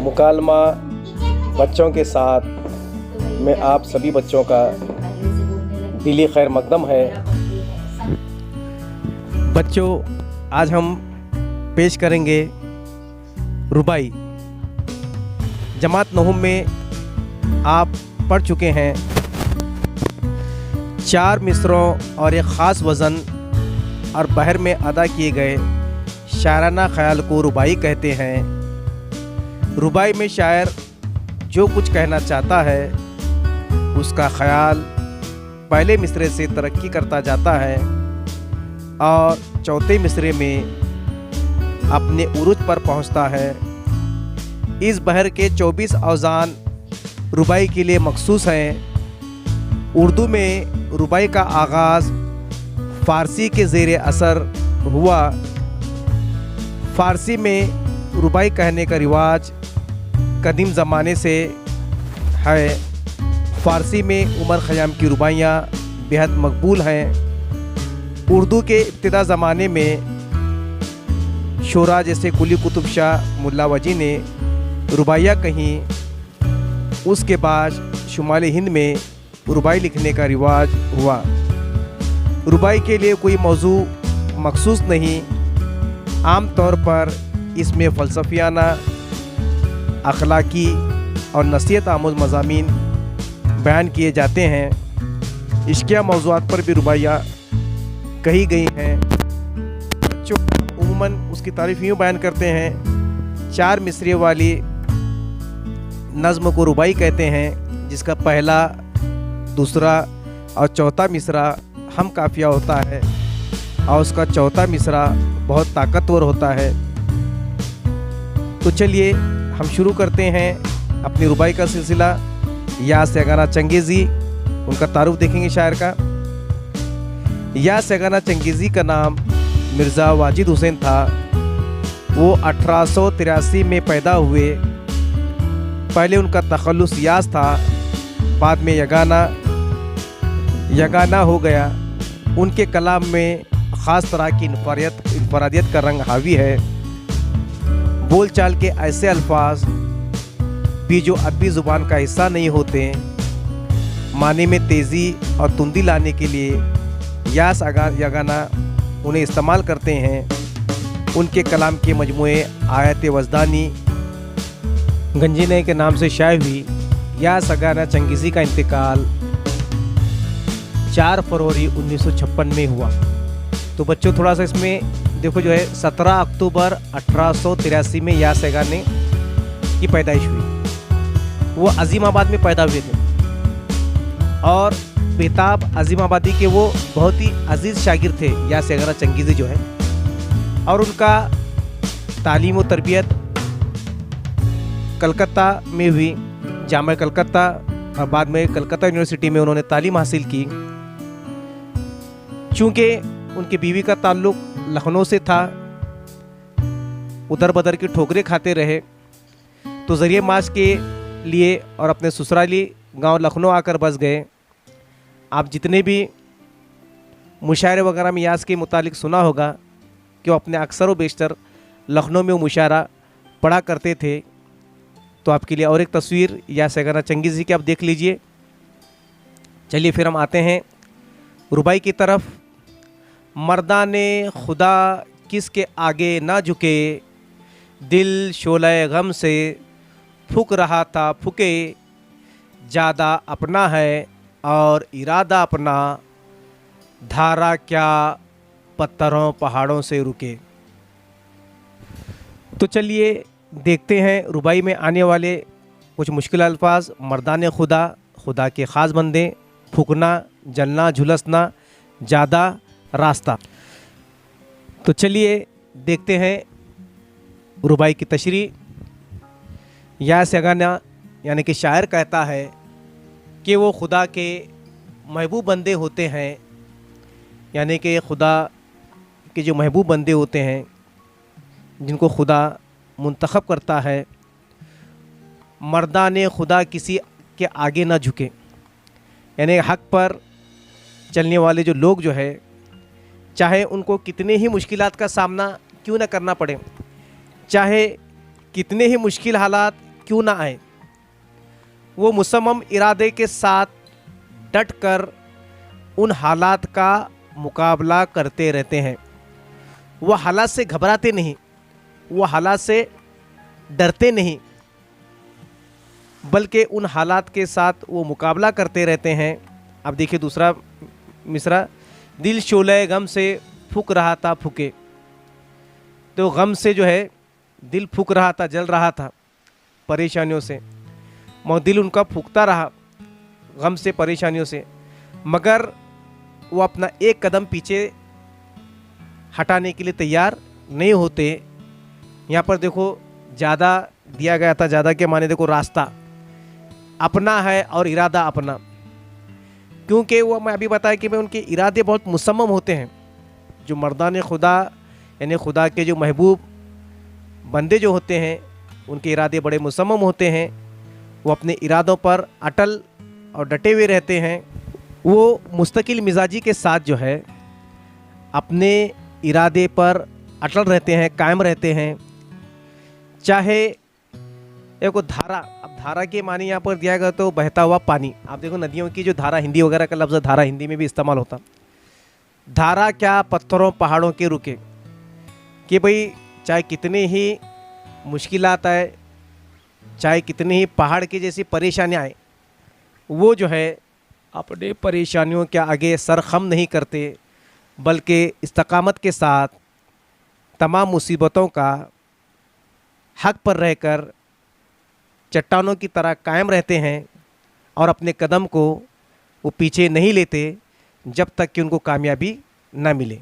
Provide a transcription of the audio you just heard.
मुकालमा बच्चों के साथ मैं आप सभी बच्चों का दिली खैर मकदम है। बच्चों, आज हम पेश करेंगे रुबाई। जमात नहुम में आप पढ़ चुके हैं। 4 मिसरों और एक ख़ास वज़न और बहर में अदा किए गए शायराना ख़याल को रुबाई कहते हैं। रुबाई में शायर जो कुछ कहना चाहता है उसका ख़याल पहले मिसरे से तरक्की करता जाता है और चौथे मिसरे में अपने उरूज पर पहुंचता है। इस बहर के 24 औज़ान रुबाई के लिए मखसूस हैं। उर्दू में रुबाई का आगाज़ फ़ारसी के ज़ेरे असर हुआ। फ़ारसी में रुबाई कहने का रिवाज कदीम ज़माने से है। फ़ारसी में उमर ख़याम की रुबाइयाँ बेहद मकबूल हैं। उर्दू के इब्तिदा ज़माने में शोरा जैसे कुली कुतुब शाह, मुल्ला वजी ने रुबाइयाँ कहीं। उसके बाद शुमाली हिंद में रुबाई लिखने का रिवाज हुआ। रुबाई के लिए कोई मौजू मखसूस नहीं। आम तौर पर इसमें फ़लसफ़ियाना, अखलाकी और नसीहत आमूज़ मज़ामीन बयान किए जाते हैं। इश्किया मौज़ूआत पर भी रुबाइयाँ कही गई हैं। बच्चों उम्मन उसकी तारीफ़ यूँ बयान करते हैं। 4 मिसरे वाली नज़्म को रुबाई कहते हैं, जिसका पहला, दूसरा और चौथा मिसरा हम काफ़िया होता है और उसका चौथा मिसरा बहुत ताकतवर होता है। तो चलिए हम शुरू करते हैं अपनी रुबाई का सिलसिला। या सेगाना चंगेज़ी, उनका तारुफ देखेंगे शायर का। या सेगाना चंगेज़ी का नाम मिर्ज़ा वाजिद हुसैन था। वो 1883 में पैदा हुए। पहले उनका तखल्लुस यास था, बाद में यगाना हो गया। उनके कलाम में ख़ास तरह की इनफरादियत का रंग हावी है। बोलचाल के ऐसे अल्फाज भी जो अरबी ज़ुबान का हिस्सा नहीं होते, माने में तेज़ी और तुंदी लाने के लिए यास यगाना उन्हें इस्तेमाल करते हैं। उनके कलाम के मजमूए आयत वजदानी गंजीने के नाम से शाये हुई। यास यगाना चंगेज़ी का इंतकाल 4 फरवरी 1956 में हुआ। तो बच्चों थोड़ा सा इसमें देखो, जो है 17 अक्टूबर 1883 में यास यगाना की पैदाइश हुई। वो अजीमाबाद में पैदा हुए थे और बेताब अजीमाबादी के वो बहुत ही अजीज़ शागिर्द थे यास यगाना चंगेज़ी जो है। और उनका तालीम व तरबियत कलकत्ता में हुई, जामा कलकत्ता, और बाद में कलकत्ता यूनिवर्सिटी में उन्होंने तालीम हासिल की। चूँकि उनकी बीवी का ताल्लुक़ लखनऊ से था, उधर बदर की ठोकरें खाते रहे, तो ज़रिए माश के लिए और अपने ससुराली गांव लखनऊ आकर बस गए। आप जितने भी मुशायरे वगैरह में यास के मुतालिक सुना होगा कि वो अपने अक्सर व बेशतर लखनऊ में वो मुशायरा पढ़ा करते थे। तो आपके लिए और एक तस्वीर यास यगाना चंगेज़ी की आप देख लीजिए। चलिए फिर हम आते हैं रुबाई की तरफ। मर्दाने खुदा किसके आगे ना झुके, दिल शोले गम से फूक रहा था फूके, ज़्यादा अपना है और इरादा अपना, धारा क्या पत्थरों पहाड़ों से रुके। तो चलिए देखते हैं रुबाई में आने वाले कुछ मुश्किल अल्फाज। मर्दाने खुदा, खुदा के ख़ास बंदे, फूकना, जलना, झुलसना, ज़्यादा, रास्ता। तो चलिए देखते हैं रुबाई की तशरीह। यास यगाना यानी कि शायर कहता है कि वो खुदा के महबूब बंदे होते हैं, यानी कि खुदा के जो महबूब बंदे होते हैं जिनको खुदा मुंतखब करता है। मर्दाने खुदा किसी के आगे ना झुके, यानी हक़ पर चलने वाले जो लोग जो है, चाहे उनको कितने ही मुश्किलात का सामना क्यों ना करना पड़े, चाहे कितने ही मुश्किल हालात क्यों ना आए, वो मुसम्मम इरादे के साथ डट कर उन हालात का मुकाबला करते रहते हैं। वो हालात से घबराते नहीं, वो हालात से डरते नहीं, बल्कि उन हालात के साथ वो मुकाबला करते रहते हैं। अब देखिए दूसरा मिसरा, दिल शोले गम से फूक रहा था फूके। तो गम से जो है दिल फूक रहा था, जल रहा था परेशानियों से, मगर दिल उनका फूकता रहा गम से, परेशानियों से, मगर वो अपना एक कदम पीछे हटाने के लिए तैयार नहीं होते। यहाँ पर देखो ज़्यादा दिया गया था, ज़्यादा के माने देखो रास्ता अपना है और इरादा अपना, क्योंकि वो मैं अभी बताया कि मैं उनके इरादे बहुत मुसम्मम होते हैं। जो मर्दान खुदा यानी खुदा के जो महबूब बंदे जो होते हैं उनके इरादे बड़े मुसम्मम होते हैं। वो अपने इरादों पर अटल और डटे हुए रहते हैं। वो मुस्तकिल मिजाजी के साथ जो है अपने इरादे पर अटल रहते हैं, कायम रहते हैं। चाहे एक धारा, अब धारा के मानी यहाँ पर दिया गया तो बहता हुआ पानी। आप देखो नदियों की जो धारा, हिंदी वगैरह का लफ्ज़ धारा हिंदी में भी इस्तेमाल होता। धारा क्या पत्थरों पहाड़ों के रुके, कि भाई चाहे कितने ही मुश्किलात आए, चाहे कितनी ही पहाड़ की जैसी परेशानियाँ आए, वो जो है अपने परेशानियों के आगे सर खम नहीं करते, बल्कि इस्तकामत के साथ तमाम मुसीबतों का हक पर रहकर चट्टानों की तरह कायम रहते हैं और अपने कदम को वो पीछे नहीं लेते जब तक कि उनको कामयाबी ना मिले।